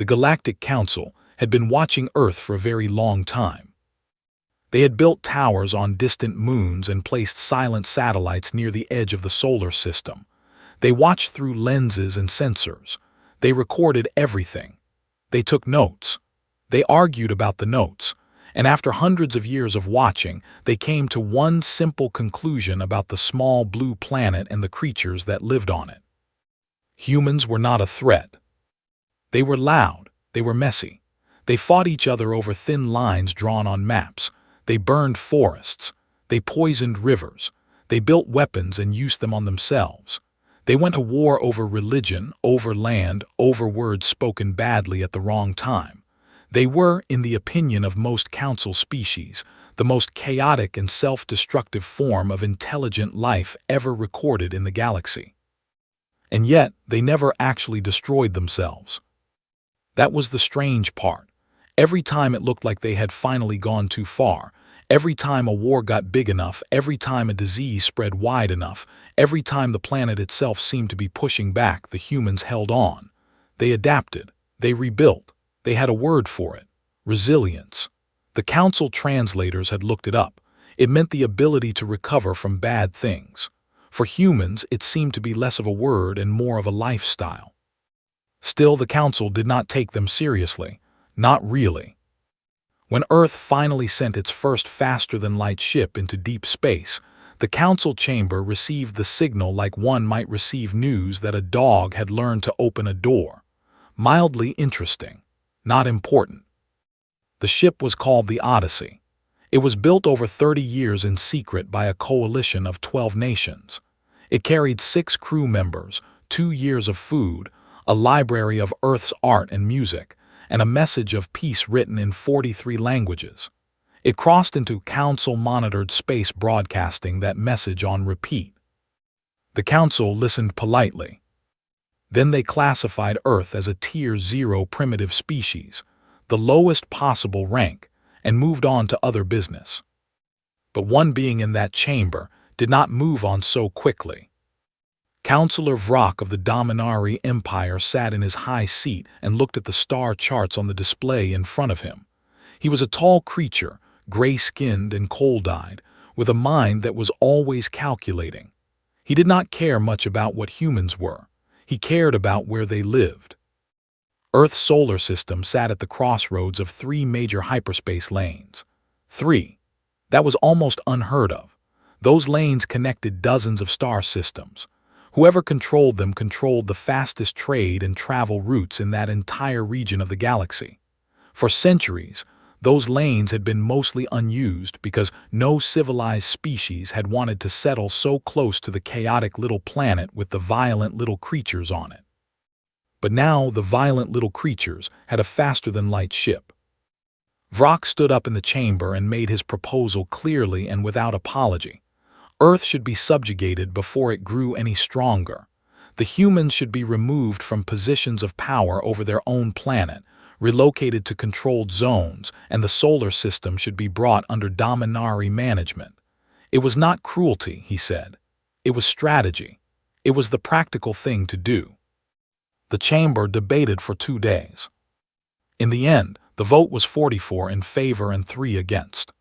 the Galactic Council, had been watching Earth for a very long time. They had built towers on distant moons and placed silent satellites near the edge of the solar system. They watched through lenses and sensors. They recorded everything. They took notes. They argued about the notes, and after hundreds of years of watching, they came to one simple conclusion about the small blue planet and the creatures that lived on it. Humans were not a threat. They were loud. They were messy. They fought each other over thin lines drawn on maps. They burned forests. They poisoned rivers. They built weapons and used them on themselves. They went to war over religion, over land, over words spoken badly at the wrong time. They were, in the opinion of most council species, the most chaotic and self-destructive form of intelligent life ever recorded in the galaxy. And yet, they never actually destroyed themselves. That was the strange part. Every time it looked like they had finally gone too far, every time a war got big enough, every time a disease spread wide enough, every time the planet itself seemed to be pushing back, the humans held on. They adapted. They rebuilt. They had a word for it: resilience. The council translators had looked it up. It meant the ability to recover from bad things. For humans, it seemed to be less of a word and more of a lifestyle. Still, the council did not take them seriously. Not really. When Earth finally sent its first faster-than-light ship into deep space, the council chamber received the signal like one might receive news that a dog had learned to open a door. Mildly interesting. Not important. The ship was called the Odyssey. It was built over 30 years in secret by a coalition of 12 nations. It carried 6 crew members, 2 years of food, a library of Earth's art and music, and a message of peace written in 43 languages. It crossed into council-monitored space broadcasting that message on repeat. The council listened politely. Then they classified Earth as a Tier 0 primitive species, the lowest possible rank, and moved on to other business. But one being in that chamber did not move on so quickly. Councillor Vrock of the Dominari Empire sat in his high seat and looked at the star charts on the display in front of him. He was a tall creature, gray-skinned and cold-eyed, with a mind that was always calculating. He did not care much about what humans were. He cared about where they lived. Earth's solar system sat at the crossroads of 3 major hyperspace lanes. 3. That was almost unheard of. Those lanes connected dozens of star systems. Whoever controlled them controlled the fastest trade and travel routes in that entire region of the galaxy. For centuries, those lanes had been mostly unused because no civilized species had wanted to settle so close to the chaotic little planet with the violent little creatures on it. But now the violent little creatures had a faster-than-light ship. Vrock stood up in the chamber and made his proposal clearly and without apology. Earth should be subjugated before it grew any stronger. The humans should be removed from positions of power over their own planet, relocated to controlled zones, and the solar system should be brought under Dominari management. It was not cruelty, he said. It was strategy. It was the practical thing to do. The chamber debated for 2 days. In the end, the vote was 44 in favor and 3 against.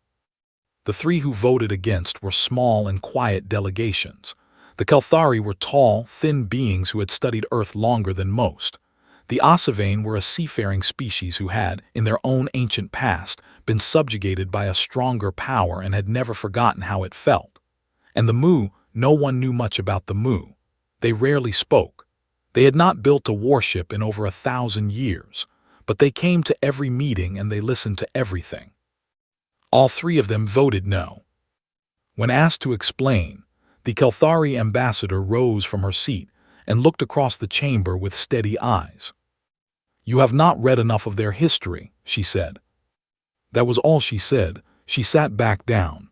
The 3 who voted against were small and quiet delegations. The Kelthari were tall, thin beings who had studied Earth longer than most. The Osavane were a seafaring species who had, in their own ancient past, been subjugated by a stronger power and had never forgotten how it felt. And the Mu, no one knew much about the Mu. They rarely spoke. They had not built a warship in over 1,000 years, but they came to every meeting and they listened to everything. All 3 of them voted no. When asked to explain, the Kelthari ambassador rose from her seat and looked across the chamber with steady eyes. "You have not read enough of their history," she said. That was all she said. She sat back down.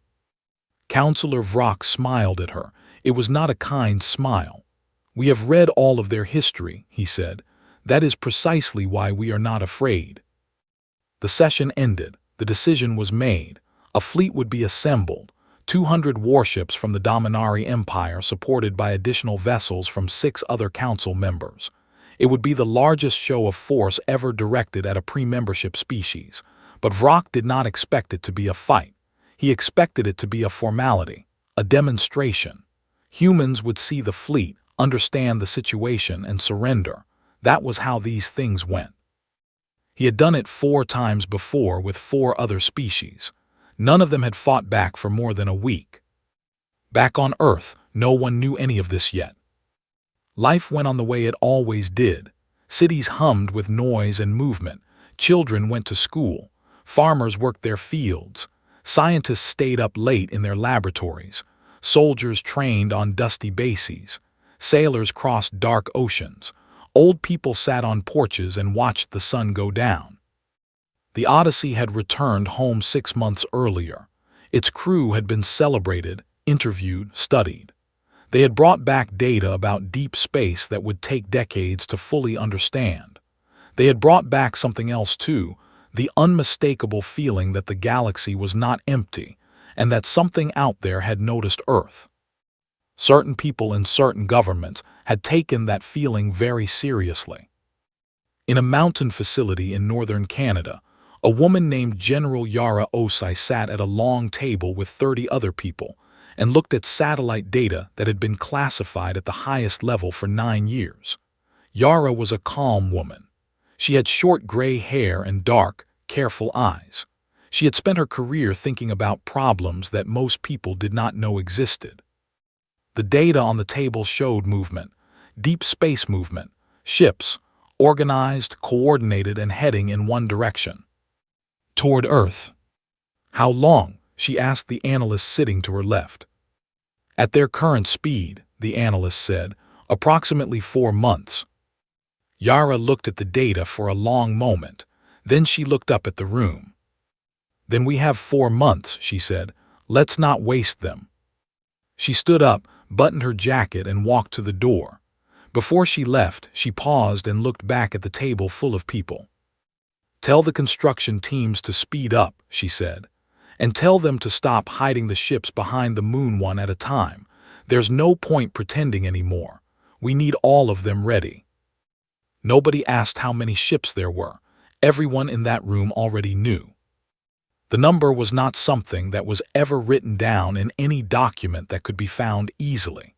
Councillor Vrock smiled at her. It was not a kind smile. "We have read all of their history," he said. "That is precisely why we are not afraid." The session ended. The decision was made. A fleet would be assembled, 200 warships from the Dominari Empire supported by additional vessels from 6 other council members. It would be the largest show of force ever directed at a pre-membership species. But Vrock did not expect it to be a fight. He expected it to be a formality, a demonstration. Humans would see the fleet, understand the situation, and surrender. That was how these things went. He had done it 4 times before with 4 other species. None of them had fought back for more than a week. Back on Earth, no one knew any of this yet. Life went on the way it always did. Cities hummed with noise and movement. Children went to school. Farmers worked their fields. Scientists stayed up late in their laboratories. Soldiers trained on dusty bases. Sailors crossed dark oceans. Old people sat on porches and watched the sun go down. The Odyssey had returned home 6 months earlier. Its crew had been celebrated, interviewed, studied. They had brought back data about deep space that would take decades to fully understand. They had brought back something else too, the unmistakable feeling that the galaxy was not empty and that something out there had noticed Earth. Certain people in certain governments had taken that feeling very seriously. In a mountain facility in northern Canada, a woman named General Yara Osai sat at a long table with 30 other people and looked at satellite data that had been classified at the highest level for 9 years. Yara was a calm woman. She had short gray hair and dark, careful eyes. She had spent her career thinking about problems that most people did not know existed. The data on the table showed movement, deep space movement, ships, organized, coordinated, and heading in one direction. Toward Earth. How long? She asked the analyst sitting to her left. At their current speed, the analyst said, approximately 4 months. Yara looked at the data for a long moment. Then she looked up at the room. Then we have 4 months, she said. Let's not waste them. She stood up, buttoned her jacket, and walked to the door. Before she left, she paused and looked back at the table full of people. Tell the construction teams to speed up, she said, and tell them to stop hiding the ships behind the moon one at a time. There's no point pretending anymore. We need all of them ready. Nobody asked how many ships there were. Everyone in that room already knew. The number was not something that was ever written down in any document that could be found easily.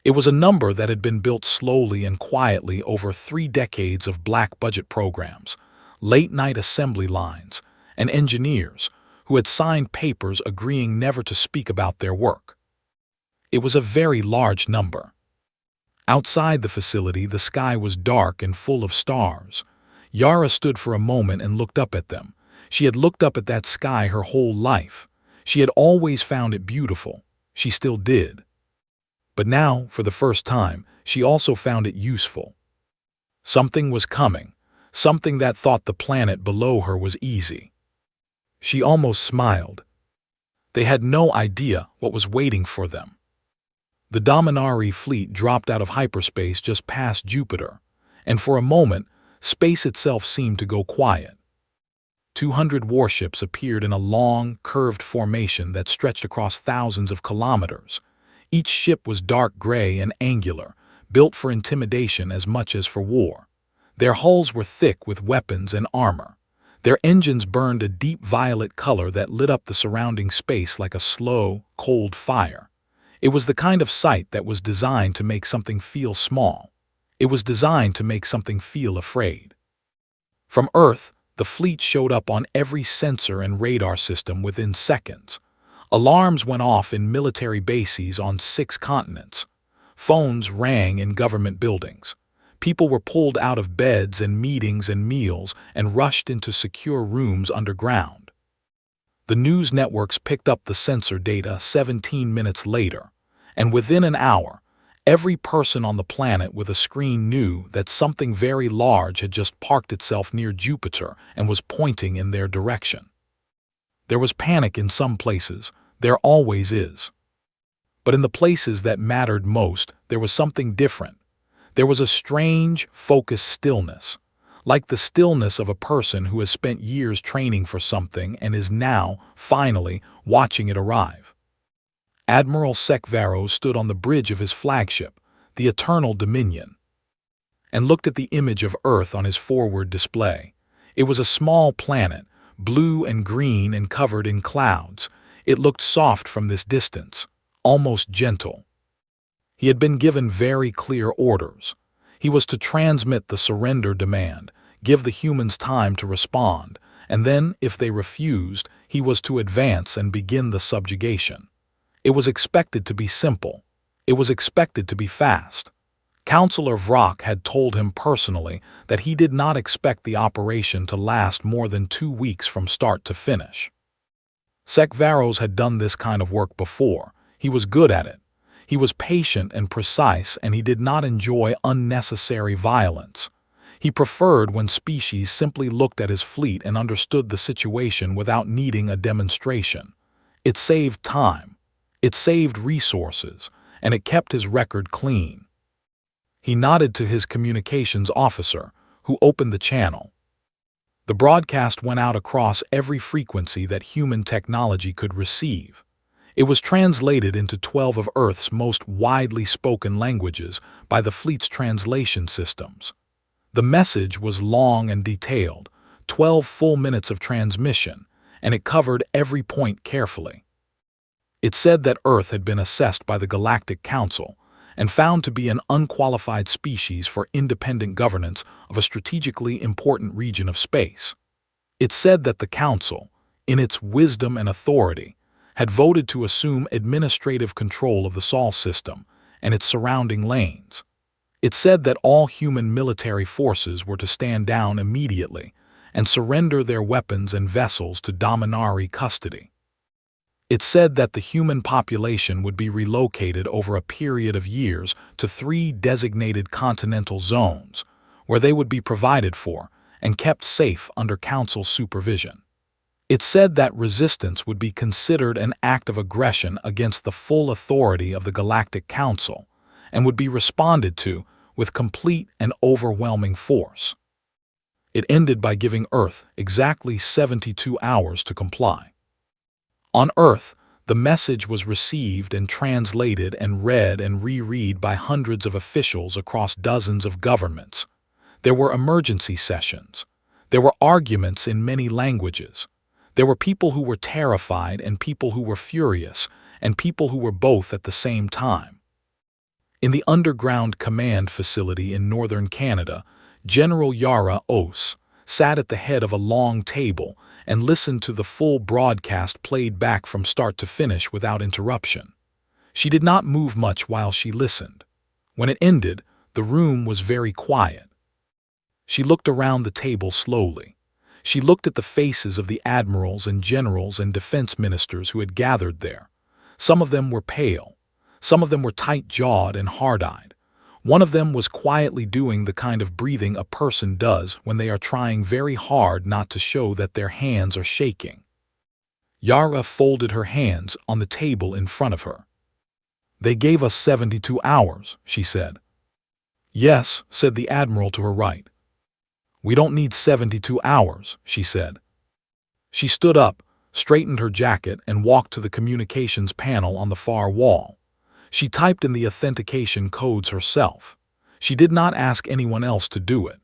It was a number that had been built slowly and quietly over 3 decades of black-budget programs, late-night assembly lines, and engineers who had signed papers agreeing never to speak about their work. It was a very large number. Outside the facility, the sky was dark and full of stars. Yara stood for a moment and looked up at them. She had looked up at that sky her whole life. She had always found it beautiful. She still did. But now, for the first time, she also found it useful. Something was coming, something that thought the planet below her was easy. She almost smiled. They had no idea what was waiting for them. The Dominari fleet dropped out of hyperspace just past Jupiter, and for a moment, space itself seemed to go quiet. 200 warships appeared in a long, curved formation that stretched across thousands of kilometers. Each ship was dark gray and angular, built for intimidation as much as for war. Their hulls were thick with weapons and armor. Their engines burned a deep violet color that lit up the surrounding space like a slow, cold fire. It was the kind of sight that was designed to make something feel small. It was designed to make something feel afraid. From Earth, the fleet showed up on every sensor and radar system within seconds. Alarms went off in military bases on 6 continents. Phones rang in government buildings. People were pulled out of beds and meetings and meals and rushed into secure rooms underground. The news networks picked up the sensor data 17 minutes later, and within an hour, every person on the planet with a screen knew that something very large had just parked itself near Jupiter and was pointing in their direction. There was panic in some places. There always is. But in the places that mattered most, there was something different. There was a strange, focused stillness, like the stillness of a person who has spent years training for something and is now, finally, watching it arrive. Admiral Sekvaro stood on the bridge of his flagship, the Eternal Dominion. and looked at the image of Earth on his forward display. It was a small planet, blue and green and covered in clouds. It looked soft from this distance, almost gentle. He had been given very clear orders. He was to transmit the surrender demand, give the humans time to respond, and then, if they refused, he was to advance and begin the subjugation. It was expected to be simple. It was expected to be fast. Counselor Vrock had told him personally that he did not expect the operation to last more than 2 weeks from start to finish. Sekvaros had done this kind of work before. He was good at it. He was patient and precise, and he did not enjoy unnecessary violence. He preferred when species simply looked at his fleet and understood the situation without needing a demonstration. It saved time. It saved resources, and it kept his record clean. He nodded to his communications officer, who opened the channel. The broadcast went out across every frequency that human technology could receive. It was translated into 12 of Earth's most widely spoken languages by the fleet's translation systems. The message was long and detailed, 12 full minutes of transmission, and it covered every point carefully. It said that Earth had been assessed by the Galactic Council and found to be an unqualified species for independent governance of a strategically important region of space. It said that the Council, in its wisdom and authority, had voted to assume administrative control of the Sol system and its surrounding lanes. It said that all human military forces were to stand down immediately and surrender their weapons and vessels to Dominari custody. It said that the human population would be relocated over a period of years to 3 designated continental zones, where they would be provided for and kept safe under Council supervision. It said that resistance would be considered an act of aggression against the full authority of the Galactic Council and would be responded to with complete and overwhelming force. It ended by giving Earth exactly 72 hours to comply. On Earth, the message was received and translated and read and reread by hundreds of officials across dozens of governments. There were emergency sessions. There were arguments in many languages. There were people who were terrified and people who were furious, and people who were both at the same time. In the underground command facility in northern Canada, General Yara Os sat at the head of a long table and listened to the full broadcast played back from start to finish without interruption. She did not move much while she listened. When it ended, the room was very quiet. She looked around the table slowly. She looked at the faces of the admirals and generals and defense ministers who had gathered there. Some of them were pale. Some of them were tight-jawed and hard-eyed. One of them was quietly doing the kind of breathing a person does when they are trying very hard not to show that their hands are shaking. Yara folded her hands on the table in front of her. "They gave us 72 hours, she said. "Yes," said the admiral to her right. "We don't need 72 hours, she said. She stood up, straightened her jacket, and walked to the communications panel on the far wall. She typed in the authentication codes herself. She did not ask anyone else to do it.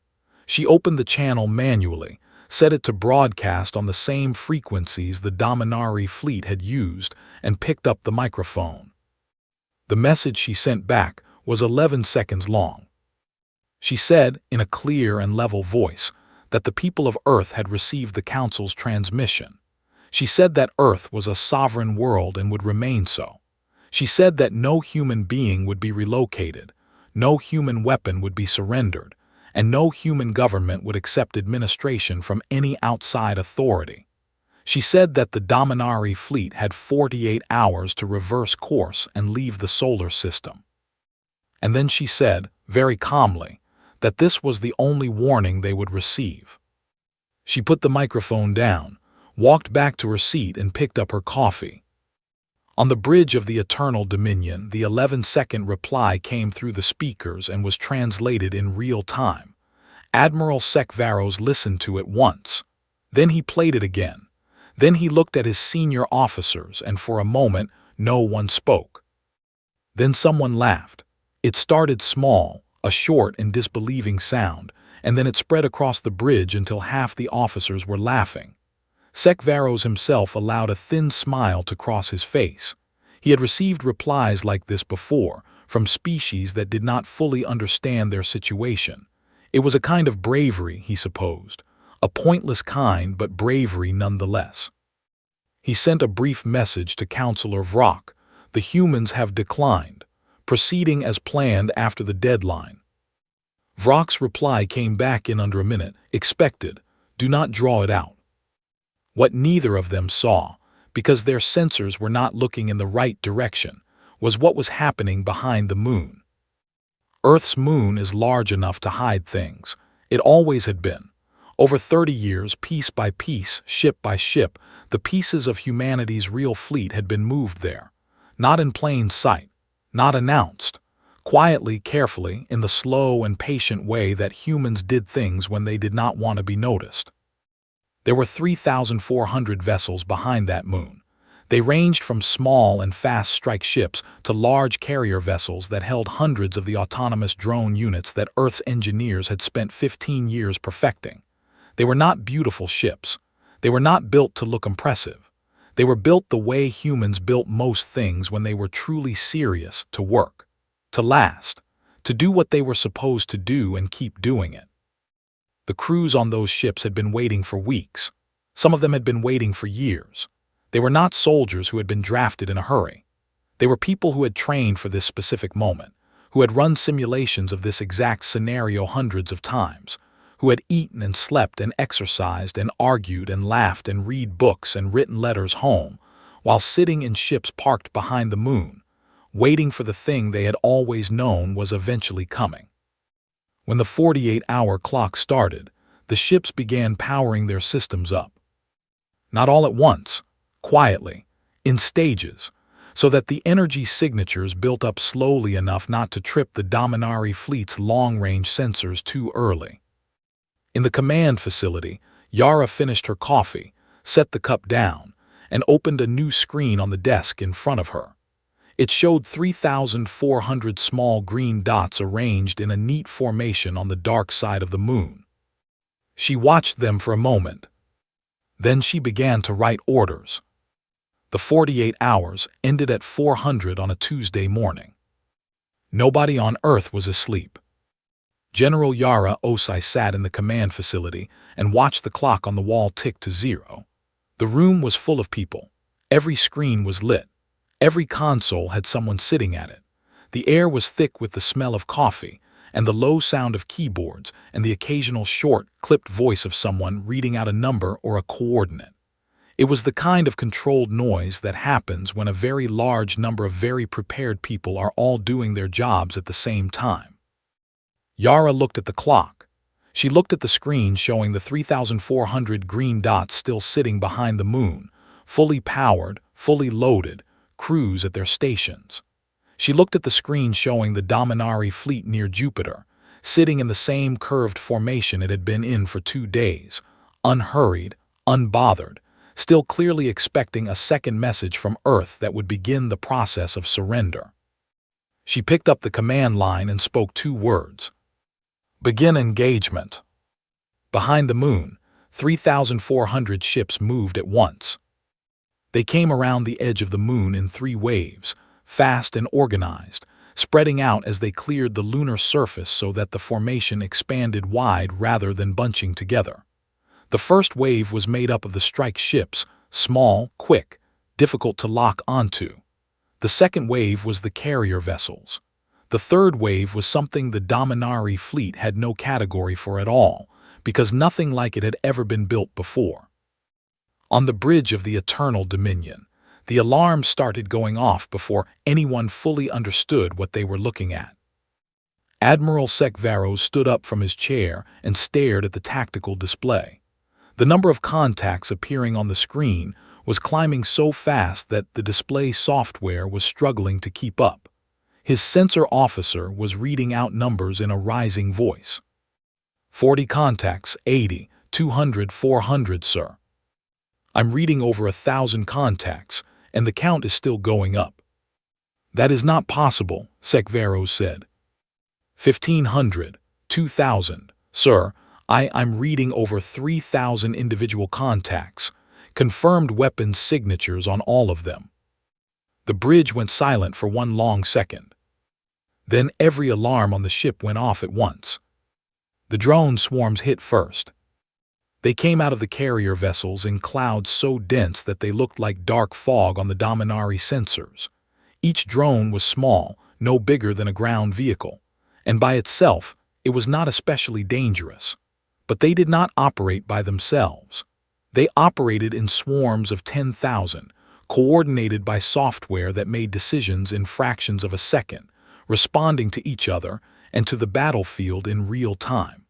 She opened the channel manually, set it to broadcast on the same frequencies the Dominari fleet had used, and picked up the microphone. The message she sent back was 11 seconds long. She said, in a clear and level voice, that the people of Earth had received the Council's transmission. She said that Earth was a sovereign world and would remain so. She said that no human being would be relocated, no human weapon would be surrendered, and no human government would accept administration from any outside authority. She said that the Dominari fleet had 48 hours to reverse course and leave the solar system. And then she said, very calmly, that this was the only warning they would receive. She put the microphone down, walked back to her seat, and picked up her coffee. On the bridge of the Eternal Dominion, the 11-second reply came through the speakers and was translated in real time. Admiral Sekvaros listened to it once. Then he played it again. Then he looked at his senior officers, and for a moment, no one spoke. Then someone laughed. It started small, a short and disbelieving sound, and then it spread across the bridge until half the officers were laughing. Sekvaros himself allowed a thin smile to cross his face. He had received replies like this before, from species that did not fully understand their situation. It was a kind of bravery, he supposed. A pointless kind, but bravery nonetheless. He sent a brief message to Counselor Vrock. The humans have declined, proceeding as planned after the deadline. Vrock's reply came back in under a minute. Expected. Do not draw it out. What neither of them saw, because their sensors were not looking in the right direction, was what was happening behind the moon. Earth's moon is large enough to hide things. It always had been. Over 30 years, piece by piece, ship by ship, the pieces of humanity's real fleet had been moved there. Not in plain sight, not announced. Quietly, carefully, in the slow and patient way that humans did things when they did not want to be noticed. There were 3,400 vessels behind that moon. They ranged from small and fast strike ships to large carrier vessels that held hundreds of the autonomous drone units that Earth's engineers had spent 15 years perfecting. They were not beautiful ships. They were not built to look impressive. They were built the way humans built most things when they were truly serious, to work, to last, to do what they were supposed to do and keep doing it. The crews on those ships had been waiting for weeks. Some of them had been waiting for years. They were not soldiers who had been drafted in a hurry. They were people who had trained for this specific moment, who had run simulations of this exact scenario hundreds of times, who had eaten and slept and exercised and argued and laughed and read books and written letters home, while sitting in ships parked behind the moon, waiting for the thing they had always known was eventually coming. When the 48-hour clock started, the ships began powering their systems up. Not all at once, quietly, in stages, so that the energy signatures built up slowly enough not to trip the Dominari fleet's long-range sensors too early. In the command facility, Yara finished her coffee, set the cup down, and opened a new screen on the desk in front of her. It showed 3,400 small green dots arranged in a neat formation on the dark side of the moon. She watched them for a moment. Then she began to write orders. The 48 hours ended at 400 on a Tuesday morning. Nobody on Earth was asleep. General Yara Osai sat in the command facility and watched the clock on the wall tick to 0. The room was full of people. Every screen was lit. Every console had someone sitting at it. The air was thick with the smell of coffee, and the low sound of keyboards, and the occasional short, clipped voice of someone reading out a number or a coordinate. It was the kind of controlled noise that happens when a very large number of very prepared people are all doing their jobs at the same time. Yara looked at the clock. She looked at the screen showing the 3,400 green dots still sitting behind the moon, fully powered, fully loaded, crews at their stations. She looked at the screen showing the Dominari fleet near Jupiter, sitting in the same curved formation it had been in for 2 days, unhurried, unbothered, still clearly expecting a second message from Earth that would begin the process of surrender. She picked up the command line and spoke 2 words. Begin engagement. Behind the moon, 3,400 ships moved at once. They came around the edge of the moon in 3 waves, fast and organized, spreading out as they cleared the lunar surface so that the formation expanded wide rather than bunching together. The first wave was made up of the strike ships, small, quick, difficult to lock onto. The second wave was the carrier vessels. The third wave was something the Dominari fleet had no category for at all, because nothing like it had ever been built before. On the bridge of the Eternal Dominion, the alarms started going off before anyone fully understood what they were looking at. Admiral Sekvaros stood up from his chair and stared at the tactical display. The number of contacts appearing on the screen was climbing so fast that the display software was struggling to keep up. His sensor officer was reading out numbers in a rising voice. 40 contacts, 80, 200, 400, sir. I'm reading over 1,000 contacts, and the count is still going up. That is not possible, Sekvaros said. 1,500, 2,000. Sir, I'm reading over 3,000 individual contacts, confirmed weapons signatures on all of them. The bridge went silent for one long second. Then every alarm on the ship went off at once. The drone swarms hit first. They came out of the carrier vessels in clouds so dense that they looked like dark fog on the Dominari sensors. Each drone was small, no bigger than a ground vehicle, and by itself, it was not especially dangerous. But they did not operate by themselves. They operated in swarms of 10,000, coordinated by software that made decisions in fractions of a second, responding to each other and to the battlefield in real time.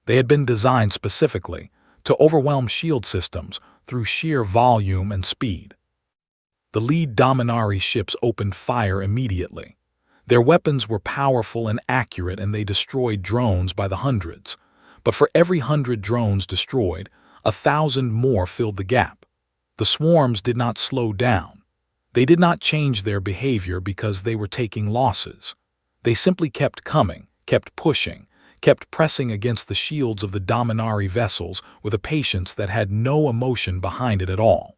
They had been designed specifically to overwhelm shield systems through sheer volume and speed. The lead Dominari ships opened fire immediately. Their weapons were powerful and accurate, and they destroyed drones by the hundreds. But for every 100 drones destroyed, 1,000 more filled the gap. The swarms did not slow down. They did not change their behavior because they were taking losses. They simply kept coming, kept pushing, kept pressing against the shields of the Dominari vessels with a patience that had no emotion behind it at all.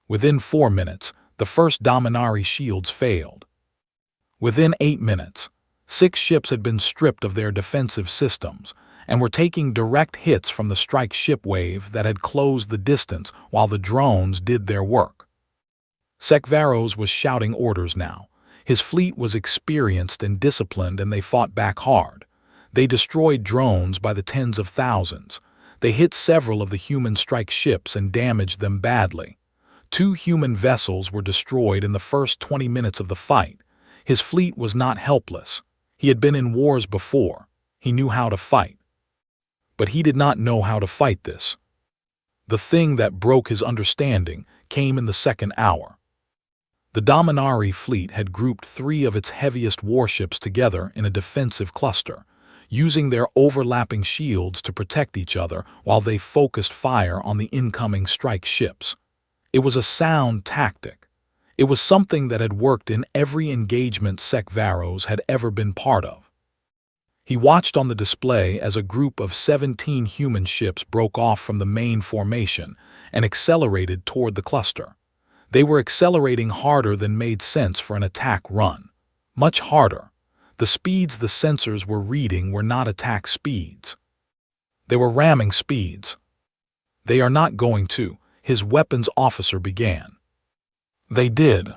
Within 4 minutes, the first Dominari shields failed. Within 8 minutes, 6 ships had been stripped of their defensive systems and were taking direct hits from the strike ship wave that had closed the distance while the drones did their work. Sekvaros was shouting orders now. His fleet was experienced and disciplined, and they fought back hard. They destroyed drones by the tens of thousands. They hit several of the human strike ships and damaged them badly. 2 human vessels were destroyed in the first 20 minutes of the fight. His fleet was not helpless. He had been in wars before. He knew how to fight. But he did not know how to fight this. The thing that broke his understanding came in the second hour. The Dominari fleet had grouped 3 of its heaviest warships together in a defensive cluster, using their overlapping shields to protect each other while they focused fire on the incoming strike ships. It was a sound tactic. It was something that had worked in every engagement Sekvaros had ever been part of. He watched on the display as a group of 17 human ships broke off from the main formation and accelerated toward the cluster. They were accelerating harder than made sense for an attack run. Much harder. The speeds the sensors were reading were not attack speeds. They were ramming speeds. They are not going to, his weapons officer began. They did.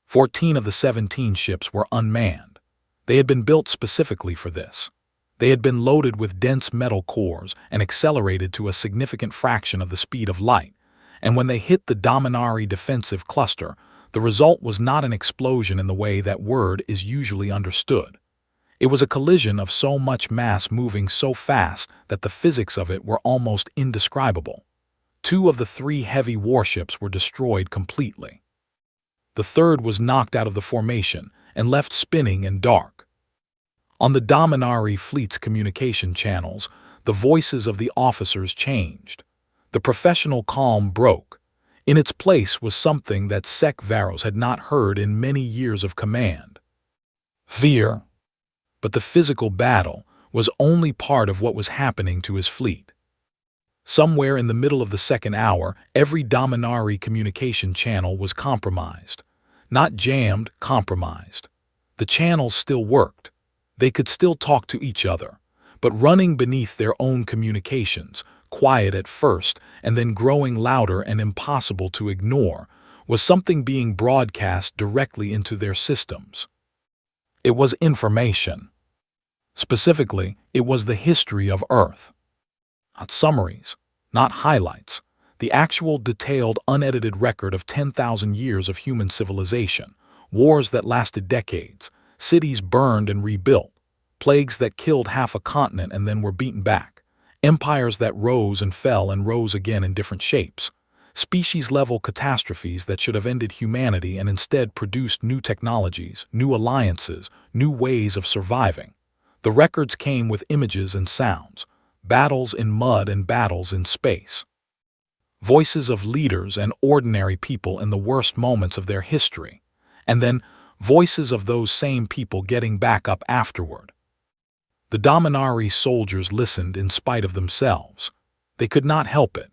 14 of the 17 ships were unmanned. They had been built specifically for this. They had been loaded with dense metal cores and accelerated to a significant fraction of the speed of light, and when they hit the Dominari defensive cluster, the result was not an explosion in the way that word is usually understood. It was a collision of so much mass moving so fast that the physics of it were almost indescribable. 2 of the 3 heavy warships were destroyed completely. The third was knocked out of the formation and left spinning in dark. On the Dominari fleet's communication channels, the voices of the officers changed. The professional calm broke. In its place was something that Sekvaros had not heard in many years of command. Fear. But the physical battle was only part of what was happening to his fleet. Somewhere in the middle of the second hour, every Dominari communication channel was compromised. Not jammed, compromised. The channels still worked. They could still talk to each other, but running beneath their own communications, quiet at first and then growing louder and impossible to ignore, was something being broadcast directly into their systems. It was information. Specifically, it was the history of Earth. Not summaries, not highlights, the actual detailed, unedited record of 10,000 years of human civilization, wars that lasted decades, cities burned and rebuilt, plagues that killed half a continent and then were beaten back, empires that rose and fell and rose again in different shapes, species-level catastrophes that should have ended humanity and instead produced new technologies, new alliances, new ways of surviving. The records came with images and sounds, battles in mud and battles in space. Voices of leaders and ordinary people in the worst moments of their history, and then voices of those same people getting back up afterward. The Dominari soldiers listened in spite of themselves. They could not help it.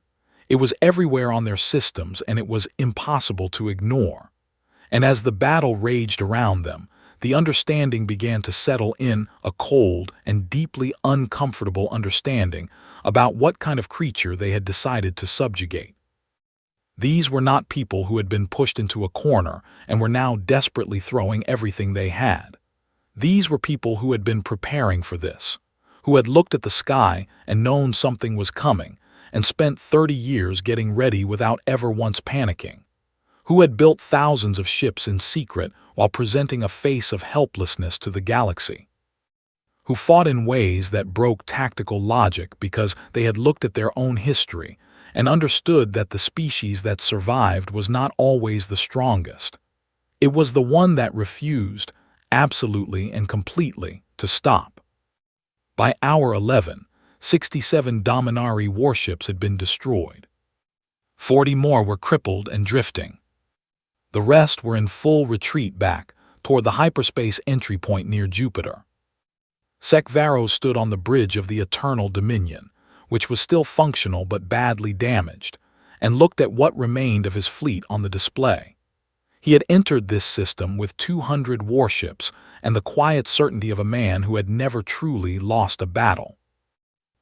It was everywhere on their systems, and it was impossible to ignore. And as the battle raged around them, the understanding began to settle in, a cold and deeply uncomfortable understanding about what kind of creature they had decided to subjugate. These were not people who had been pushed into a corner and were now desperately throwing everything they had. These were people who had been preparing for this, who had looked at the sky and known something was coming, and spent 30 years getting ready without ever once panicking, who had built thousands of ships in secret while presenting a face of helplessness to the galaxy, who fought in ways that broke tactical logic because they had looked at their own history and understood that the species that survived was not always the strongest. It was the one that refused, absolutely and completely, to stop. By hour 11, 67 Dominari warships had been destroyed. 40 more were crippled and drifting. The rest were in full retreat back toward the hyperspace entry point near Jupiter. Sekvaro stood on the bridge of the Eternal Dominion, which was still functional but badly damaged, and looked at what remained of his fleet on the display. He had entered this system with 200 warships and the quiet certainty of a man who had never truly lost a battle.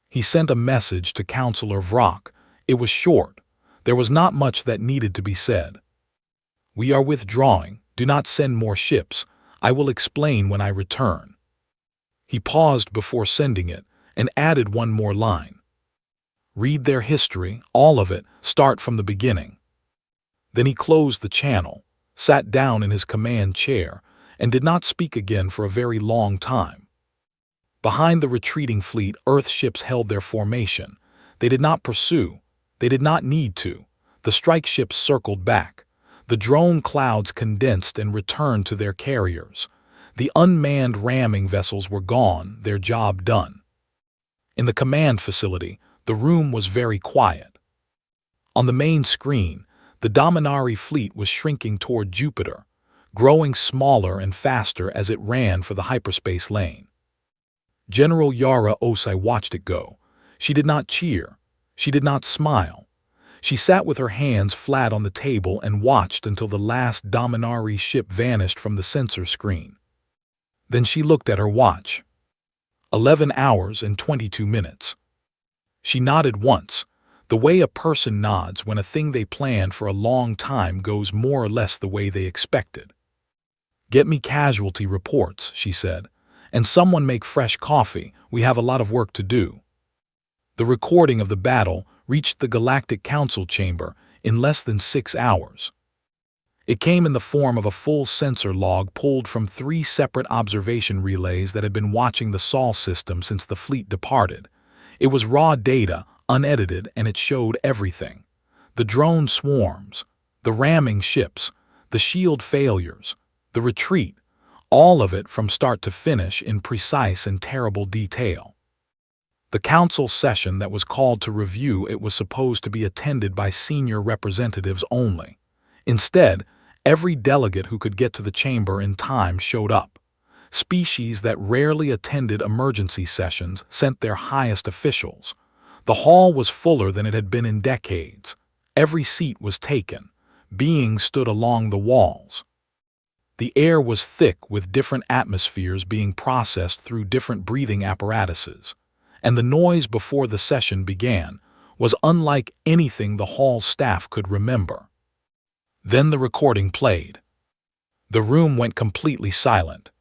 He sent a message to Counselor Vrock. It was short. There was not much that needed to be said. "We are withdrawing. Do not send more ships. I will explain when I return." He paused before sending it and added one more line. "Read their history, all of it, start from the beginning." Then he closed the channel, sat down in his command chair, and did not speak again for a very long time. Behind the retreating fleet, Earth ships held their formation. They did not pursue. They did not need to. The strike ships circled back. The drone clouds condensed and returned to their carriers. The unmanned ramming vessels were gone, their job done. In the command facility, the room was very quiet. On the main screen, the Dominari fleet was shrinking toward Jupiter, growing smaller and faster as it ran for the hyperspace lane. General Yara Osai watched it go. She did not cheer. She did not smile. She sat with her hands flat on the table and watched until the last Dominari ship vanished from the sensor screen. Then she looked at her watch. 11 hours and 22 minutes. She nodded once, the way a person nods when a thing they planned for a long time goes more or less the way they expected. "Get me casualty reports," she said, "and someone make fresh coffee. We have a lot of work to do." The recording of the battle reached the Galactic Council chamber in less than 6 hours. It came in the form of a full sensor log pulled from 3 separate observation relays that had been watching the Sol system since the fleet departed. It was raw data, unedited, and it showed everything. The drone swarms, the ramming ships, the shield failures, the retreat, all of it from start to finish in precise and terrible detail. The council session that was called to review it was supposed to be attended by senior representatives only. Instead, every delegate who could get to the chamber in time showed up. Species that rarely attended emergency sessions sent their highest officials. The hall was fuller than it had been in decades. Every seat was taken. Beings stood along the walls. The air was thick with different atmospheres being processed through different breathing apparatuses, and the noise before the session began was unlike anything the hall's staff could remember. Then the recording played. The room went completely silent.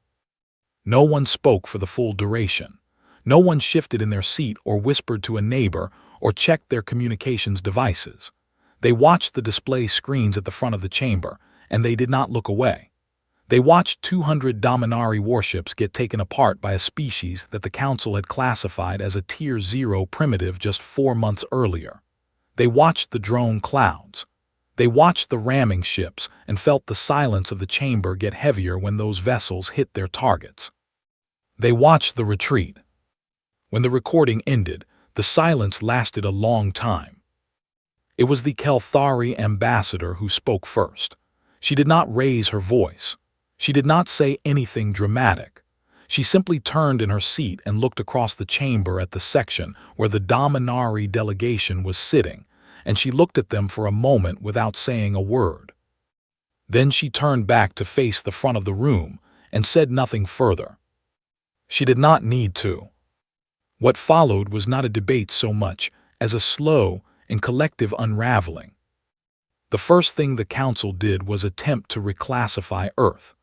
No one spoke for the full duration. No one shifted in their seat or whispered to a neighbor or checked their communications devices. They watched the display screens at the front of the chamber, and they did not look away. They watched 200 Dominari warships get taken apart by a species that the Council had classified as a Tier 0 primitive just 4 months earlier. They watched the drone clouds. They watched the ramming ships and felt the silence of the chamber get heavier when those vessels hit their targets. They watched the retreat. When the recording ended, the silence lasted a long time. It was the Kelthari ambassador who spoke first. She did not raise her voice. She did not say anything dramatic. She simply turned in her seat and looked across the chamber at the section where the Dominari delegation was sitting, and she looked at them for a moment without saying a word. Then she turned back to face the front of the room and said nothing further. She did not need to. What followed was not a debate so much as a slow and collective unraveling. The first thing the council did was attempt to reclassify Earth.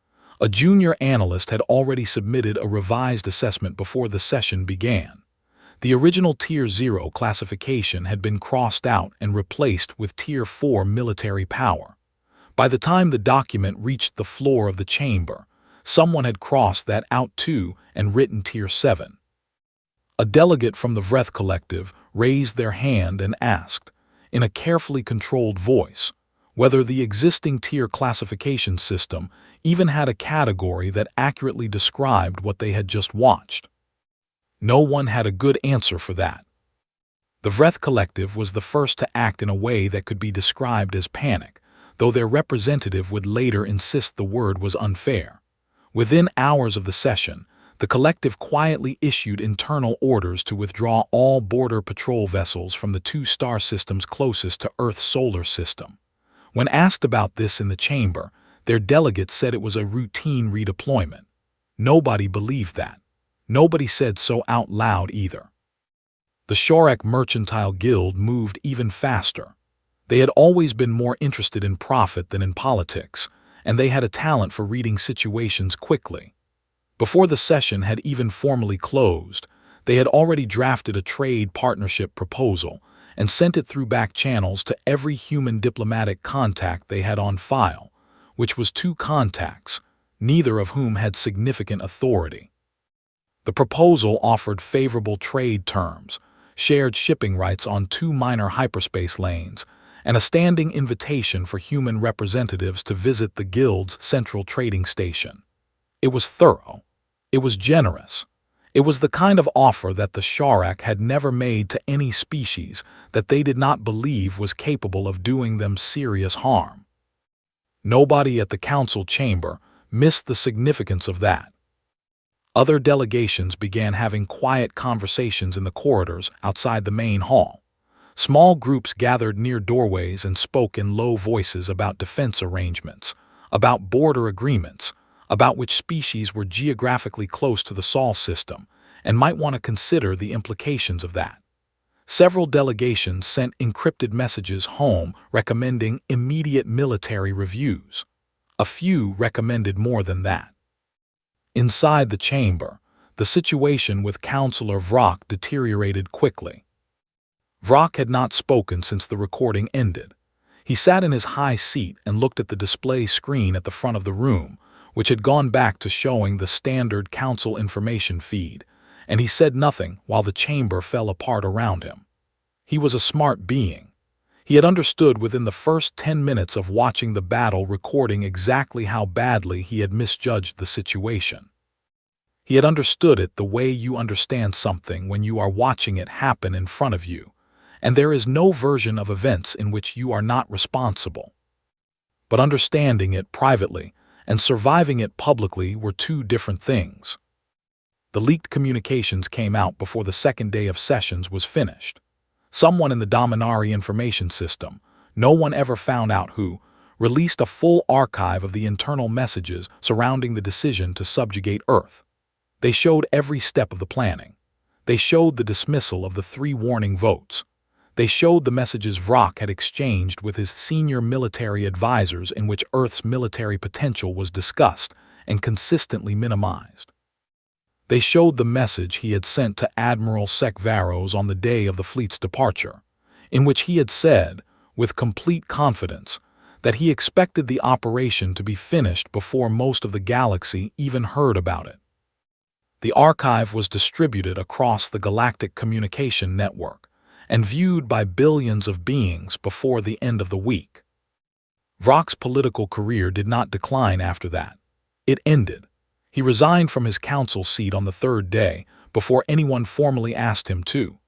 A junior analyst had already submitted a revised assessment before the session began. The original Tier 0 classification had been crossed out and replaced with Tier 4 military power. By the time the document reached the floor of the chamber, someone had crossed that out too and written Tier 7. A delegate from the Vreth Collective raised their hand and asked, in a carefully controlled voice, whether the existing tier classification system even had a category that accurately described what they had just watched. No one had a good answer for that. The Vreth Collective was the first to act in a way that could be described as panic, though their representative would later insist the word was unfair. Within hours of the session, the collective quietly issued internal orders to withdraw all border patrol vessels from the two star systems closest to Earth's solar system. When asked about this in the chamber, their delegate said it was a routine redeployment. Nobody believed that. Nobody said so out loud either. The Shorek Mercantile Guild moved even faster. They had always been more interested in profit than in politics, and they had a talent for reading situations quickly. Before the session had even formally closed, they had already drafted a trade partnership proposal and sent it through back channels to every human diplomatic contact they had on file, which was 2 contacts, neither of whom had significant authority. The proposal offered favorable trade terms, shared shipping rights on 2 minor hyperspace lanes, and a standing invitation for human representatives to visit the Guild's central trading station. It was thorough. It was generous. It was the kind of offer that the Sharak had never made to any species that they did not believe was capable of doing them serious harm. Nobody at the council chamber missed the significance of that. Other delegations began having quiet conversations in the corridors outside the main hall. Small groups gathered near doorways and spoke in low voices about defense arrangements, about border agreements, about which species were geographically close to the Sol system and might want to consider the implications of that. Several delegations sent encrypted messages home recommending immediate military reviews. A few recommended more than that. Inside the chamber, the situation with Counselor Vrock deteriorated quickly. Vrock had not spoken since the recording ended. He sat in his high seat and looked at the display screen at the front of the room, which had gone back to showing the standard council information feed, and he said nothing while the chamber fell apart around him. He was a smart being. He had understood within the first 10 minutes of watching the battle recording exactly how badly he had misjudged the situation. He had understood it the way you understand something when you are watching it happen in front of you, and there is no version of events in which you are not responsible. But understanding it privately and surviving it publicly were 2 different things. The leaked communications came out before the second day of sessions was finished. Someone in the Dominari information system, no one ever found out who, released a full archive of the internal messages surrounding the decision to subjugate Earth. They showed every step of the planning. They showed the dismissal of the 3 warning votes. They showed the messages Vrock had exchanged with his senior military advisors in which Earth's military potential was discussed and consistently minimized. They showed the message he had sent to Admiral Sekvaros on the day of the fleet's departure, in which he had said, with complete confidence, that he expected the operation to be finished before most of the galaxy even heard about it. The archive was distributed across the galactic communication network and viewed by billions of beings before the end of the week. Vrock's political career did not decline after that. It ended. He resigned from his council seat on the 3rd day before anyone formally asked him to.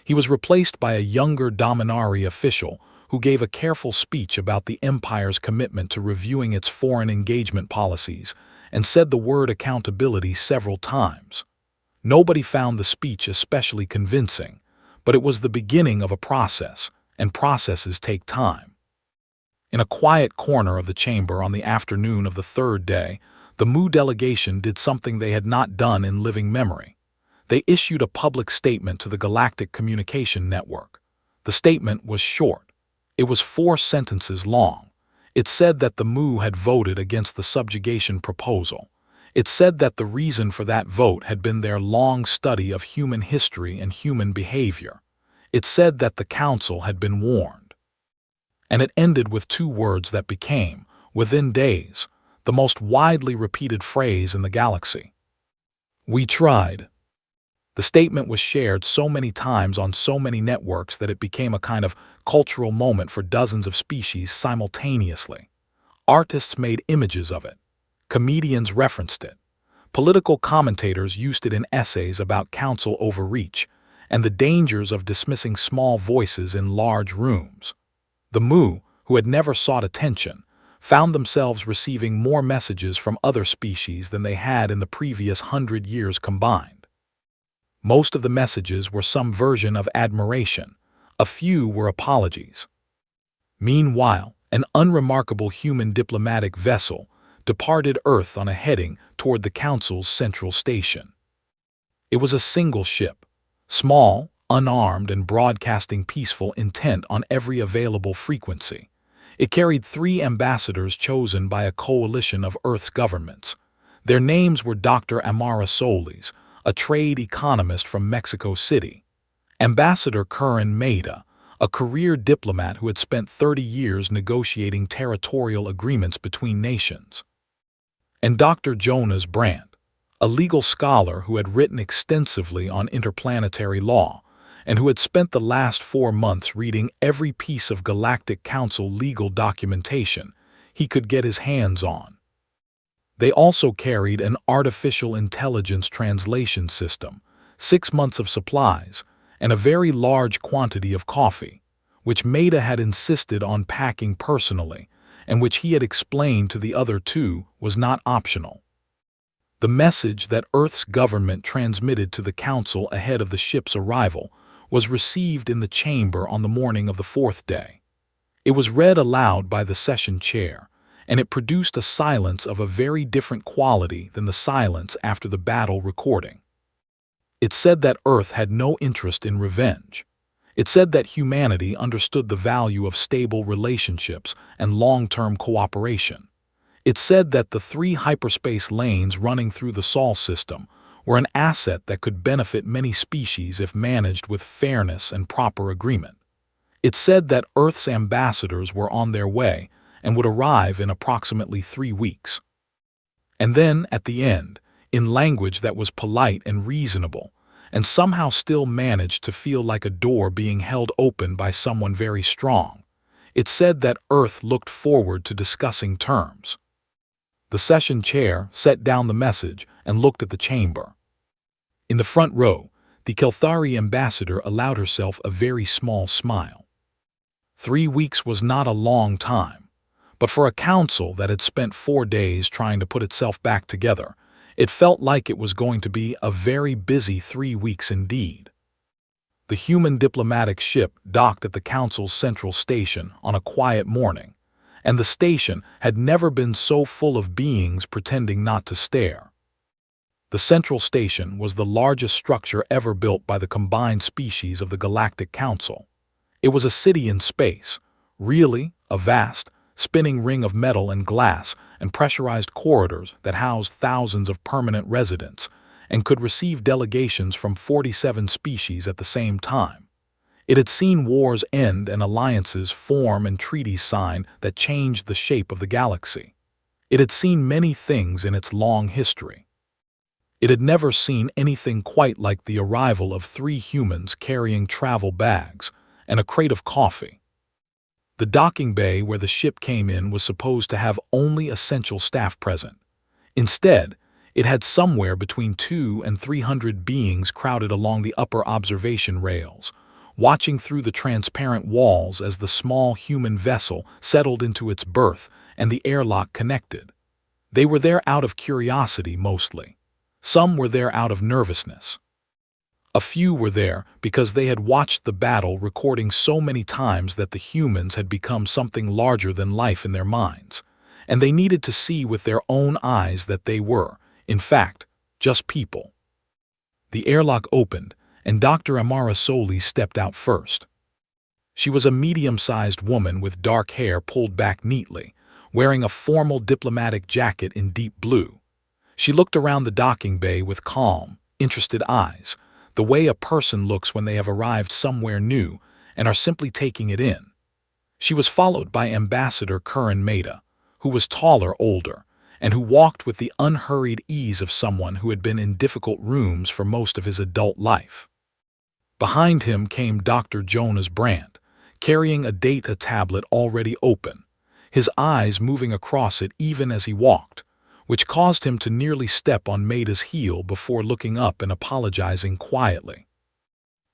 He was replaced by a younger Dominari official who gave a careful speech about the Empire's commitment to reviewing its foreign engagement policies and said the word accountability several times. Nobody found the speech especially convincing, but it was the beginning of a process, and processes take time. In a quiet corner of the chamber on the afternoon of the third day, the Mu delegation did something they had not done in living memory. They issued a public statement to the Galactic Communication Network. The statement was short. It was 4 sentences long. It said that the Mu had voted against the subjugation proposal. It said that the reason for that vote had been their long study of human history and human behavior. It said that the Council had been warned. And it ended with 2 words that became, within days, the most widely repeated phrase in the galaxy. We tried. The statement was shared so many times on so many networks that it became a kind of cultural moment for dozens of species simultaneously. Artists made images of it. Comedians referenced it. Political commentators used it in essays about council overreach and the dangers of dismissing small voices in large rooms. The Mu, who had never sought attention, found themselves receiving more messages from other species than they had in the previous 100 years combined. Most of the messages were some version of admiration. A few were apologies. Meanwhile, an unremarkable human diplomatic vessel departed Earth on a heading toward the Council's central station. It was a single ship, small, unarmed, and broadcasting peaceful intent on every available frequency. It carried 3 ambassadors chosen by a coalition of Earth's governments. Their names were Dr. Amara Solis, a trade economist from Mexico City, Ambassador Curran Maida, a career diplomat who had spent 30 years negotiating territorial agreements between nations, and Dr. Jonas Brandt, a legal scholar who had written extensively on interplanetary law and who had spent the last 4 months reading every piece of Galactic Council legal documentation he could get his hands on. They also carried an artificial intelligence translation system, 6 months of supplies, and a very large quantity of coffee, which Maida had insisted on packing personally, and which he had explained to the other 2 was not optional. The message that Earth's government transmitted to the Council ahead of the ship's arrival was received in the chamber on the morning of the 4th day. It was read aloud by the session chair, and it produced a silence of a very different quality than the silence after the battle recording. It said that Earth had no interest in revenge. It said that humanity understood the value of stable relationships and long-term cooperation. It said that the 3 hyperspace lanes running through the Sol system were an asset that could benefit many species if managed with fairness and proper agreement. It said that Earth's ambassadors were on their way and would arrive in approximately 3 weeks. And then, at the end, in language that was polite and reasonable, and somehow still managed to feel like a door being held open by someone very strong, it said that Earth looked forward to discussing terms. The session chair set down the message and looked at the chamber. In the front row, the Kelthari ambassador allowed herself a very small smile. 3 weeks was not a long time. But for a council that had spent 4 days trying to put itself back together, it felt like it was going to be a very busy 3 weeks indeed. The human diplomatic ship docked at the council's central station on a quiet morning, and the station had never been so full of beings pretending not to stare. The central station was the largest structure ever built by the combined species of the Galactic Council. It was a city in space, really a vast, spinning ring of metal and glass and pressurized corridors that housed thousands of permanent residents and could receive delegations from 47 species at the same time. It had seen wars end and alliances form and treaties signed that changed the shape of the galaxy. It had seen many things in its long history. It had never seen anything quite like the arrival of 3 humans carrying travel bags and a crate of coffee. The docking bay where the ship came in was supposed to have only essential staff present. Instead, it had somewhere between 200 and 300 beings crowded along the upper observation rails, watching through the transparent walls as the small human vessel settled into its berth and the airlock connected. They were there out of curiosity mostly. Some were there out of nervousness. A few were there because they had watched the battle recording so many times that the humans had become something larger than life in their minds, and they needed to see with their own eyes that they were, in fact, just people. The airlock opened, and Dr. Amara Soli stepped out first. She was a medium-sized woman with dark hair pulled back neatly, wearing a formal diplomatic jacket in deep blue. She looked around the docking bay with calm, interested eyes, the way a person looks when they have arrived somewhere new and are simply taking it in. She was followed by Ambassador Curran Maida, who was taller, older, and who walked with the unhurried ease of someone who had been in difficult rooms for most of his adult life. Behind him came Dr. Jonas Brandt, carrying a data tablet already open, his eyes moving across it even as he walked, which caused him to nearly step on Maida's heel before looking up and apologizing quietly.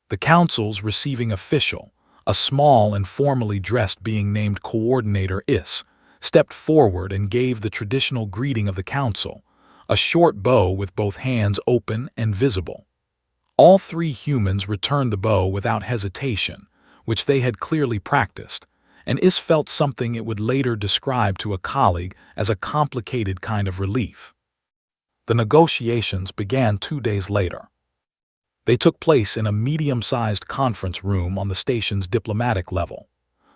The council's receiving official, a small and formally dressed being named Coordinator Is, stepped forward and gave the traditional greeting of the council, a short bow with both hands open and visible. All three humans returned the bow without hesitation, which they had clearly practiced, and Is felt something it would later describe to a colleague as a complicated kind of relief. The negotiations began 2 days later. They took place in a medium-sized conference room on the station's diplomatic level.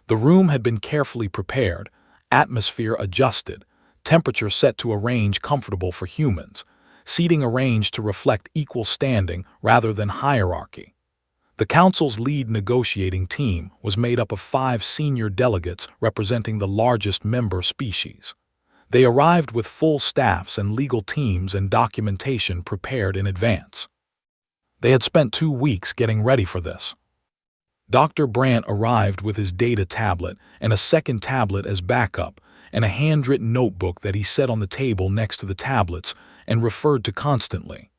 The room had been carefully prepared, atmosphere adjusted, temperature set to a range comfortable for humans, seating arranged to reflect equal standing rather than hierarchy. The Council's lead negotiating team was made up of 5 senior delegates representing the largest member species. They arrived with full staffs and legal teams and documentation prepared in advance. They had spent 2 weeks getting ready for this. Dr. Brandt arrived with his data tablet and a second tablet as backup and a handwritten notebook that he set on the table next to the tablets and referred to constantly.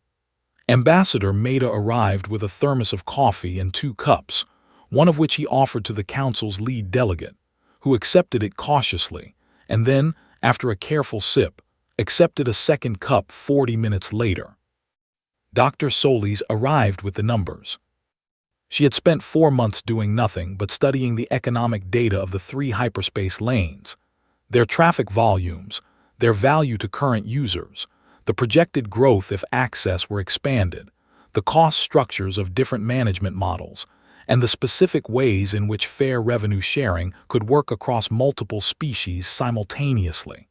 Ambassador Maida arrived with a thermos of coffee and 2 cups, one of which he offered to the council's lead delegate, who accepted it cautiously, and then, after a careful sip, accepted a second cup 40 minutes later. Dr. Solis arrived with the numbers. She had spent 4 months doing nothing but studying the economic data of the 3 hyperspace lanes, their traffic volumes, their value to current users, the projected growth if access were expanded, the cost structures of different management models, and the specific ways in which fair revenue sharing could work across multiple species simultaneously.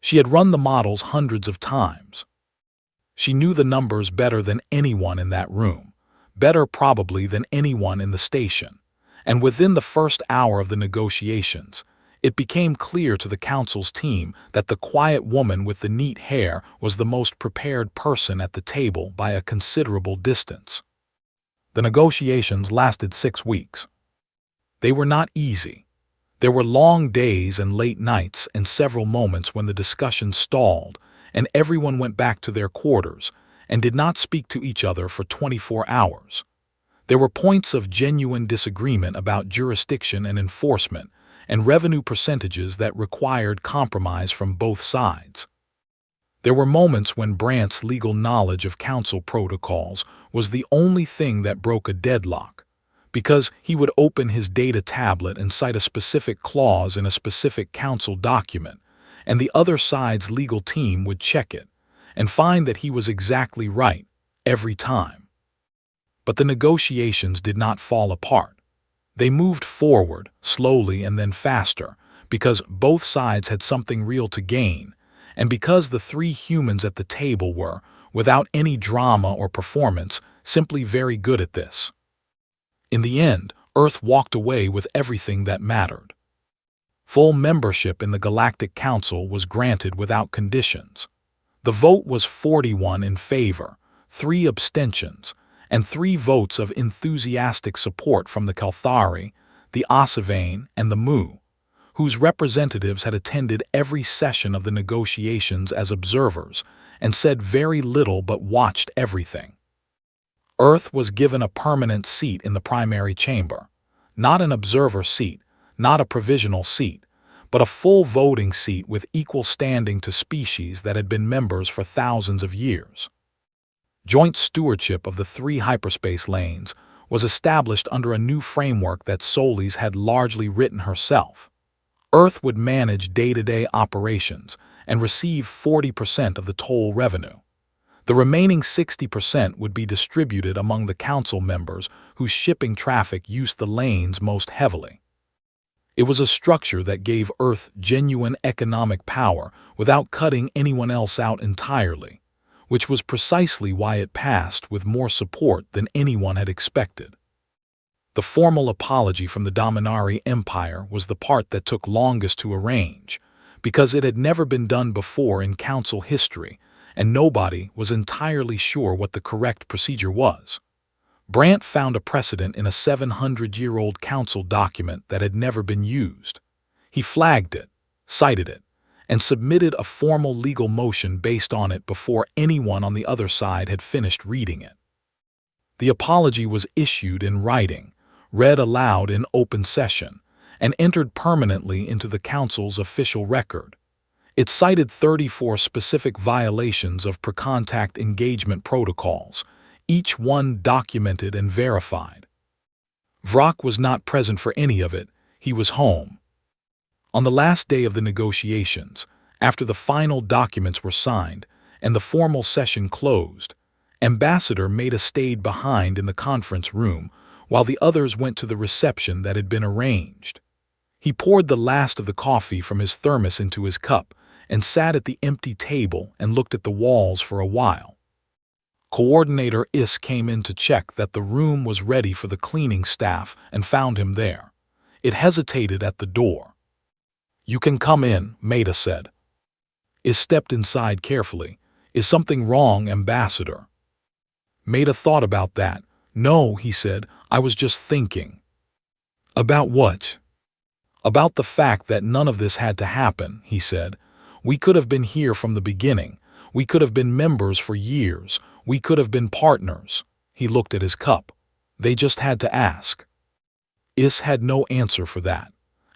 She had run the models hundreds of times. She knew the numbers better than anyone in that room, better probably than anyone in the station, and within the first hour of the negotiations, it became clear to the council's team that the quiet woman with the neat hair was the most prepared person at the table by a considerable distance. The negotiations lasted 6 weeks. They were not easy. There were long days and late nights and several moments when the discussion stalled and everyone went back to their quarters and did not speak to each other for 24 hours. There were points of genuine disagreement about jurisdiction and enforcement, and revenue percentages that required compromise from both sides. There were moments when Brandt's legal knowledge of council protocols was the only thing that broke a deadlock, because he would open his data tablet and cite a specific clause in a specific council document, and the other side's legal team would check it and find that he was exactly right every time. But the negotiations did not fall apart. They moved forward, slowly and then faster, because both sides had something real to gain, and because the 3 humans at the table were, without any drama or performance, simply very good at this. In the end, Earth walked away with everything that mattered. Full membership in the Galactic Council was granted without conditions. The vote was 41 in favor, 3 abstentions, and 3 votes of enthusiastic support from the Kalthari, the Osavane, and the Mu, whose representatives had attended every session of the negotiations as observers and said very little but watched everything. Earth was given a permanent seat in the primary chamber, not an observer seat, not a provisional seat, but a full voting seat with equal standing to species that had been members for thousands of years. Joint stewardship of the 3 hyperspace lanes was established under a new framework that Solis had largely written herself. Earth would manage day-to-day operations and receive 40% of the toll revenue. The remaining 60% would be distributed among the council members whose shipping traffic used the lanes most heavily. It was a structure that gave Earth genuine economic power without cutting anyone else out entirely, which was precisely why it passed with more support than anyone had expected. The formal apology from the Dominari Empire was the part that took longest to arrange, because it had never been done before in council history, and nobody was entirely sure what the correct procedure was. Brandt found a precedent in a 700-year-old council document that had never been used. He flagged it, cited it, and submitted a formal legal motion based on it before anyone on the other side had finished reading it. The apology was issued in writing, read aloud in open session, and entered permanently into the council's official record. It cited 34 specific violations of pre-contact engagement protocols, each one documented and verified. Vrock was not present for any of it. He was home. On the last day of the negotiations, after the final documents were signed and the formal session closed, Ambassador Maida stayed behind in the conference room while the others went to the reception that had been arranged. He poured the last of the coffee from his thermos into his cup and sat at the empty table and looked at the walls for a while. Coordinator Is came in to check that the room was ready for the cleaning staff and found him there. It hesitated at the door. "You can come in," Maida said. Is stepped inside carefully. "Is something wrong, Ambassador?" Maida thought about that. "No," he said, "I was just thinking." "About what?" "About the fact that none of this had to happen," he said. "We could have been here from the beginning. We could have been members for years. We could have been partners." He looked at his cup. "They just had to ask." Is had no answer for that.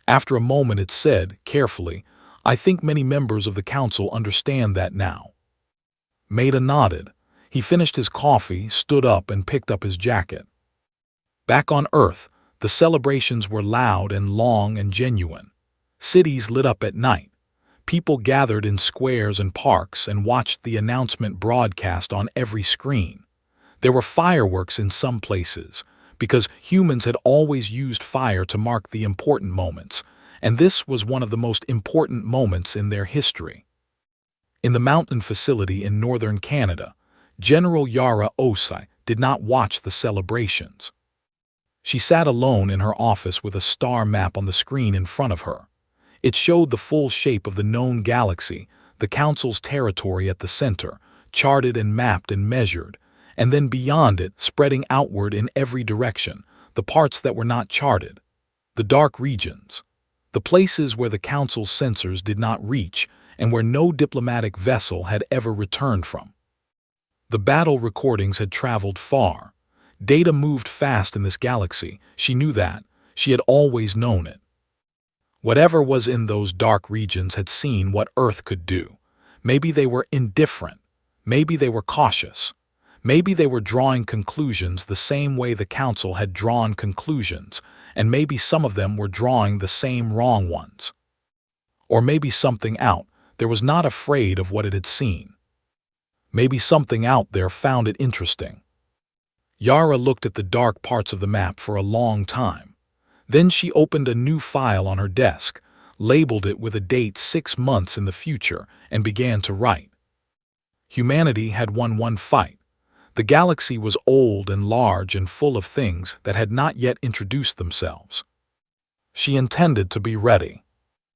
After a moment it said, carefully, "I think many members of the council understand that now." Maida nodded. He finished his coffee, stood up, and picked up his jacket. Back on Earth, the celebrations were loud and long and genuine. Cities lit up at night. People gathered in squares and parks and watched the announcement broadcast on every screen. There were fireworks in some places, because humans had always used fire to mark the important moments, and this was one of the most important moments in their history. In the mountain facility in northern Canada, General Yara Osai did not watch the celebrations. She sat alone in her office with a star map on the screen in front of her. It showed the full shape of the known galaxy, the Council's territory at the center, charted and mapped and measured, and then beyond it, spreading outward in every direction, the parts that were not charted, the dark regions, the places where the Council's sensors did not reach and where no diplomatic vessel had ever returned from. The battle recordings had traveled far. Data moved fast in this galaxy. She knew that. She had always known it. Whatever was in those dark regions had seen what Earth could do. Maybe they were indifferent. Maybe they were cautious. Maybe they were drawing conclusions the same way the Council had drawn conclusions, and maybe some of them were drawing the same wrong ones. Or maybe something out there was not afraid of what it had seen. Maybe something out there found it interesting. Yara looked at the dark parts of the map for a long time. Then she opened a new file on her desk, labeled it with a date 6 months in the future, and began to write. Humanity had won one fight. The galaxy was old and large and full of things that had not yet introduced themselves. She intended to be ready.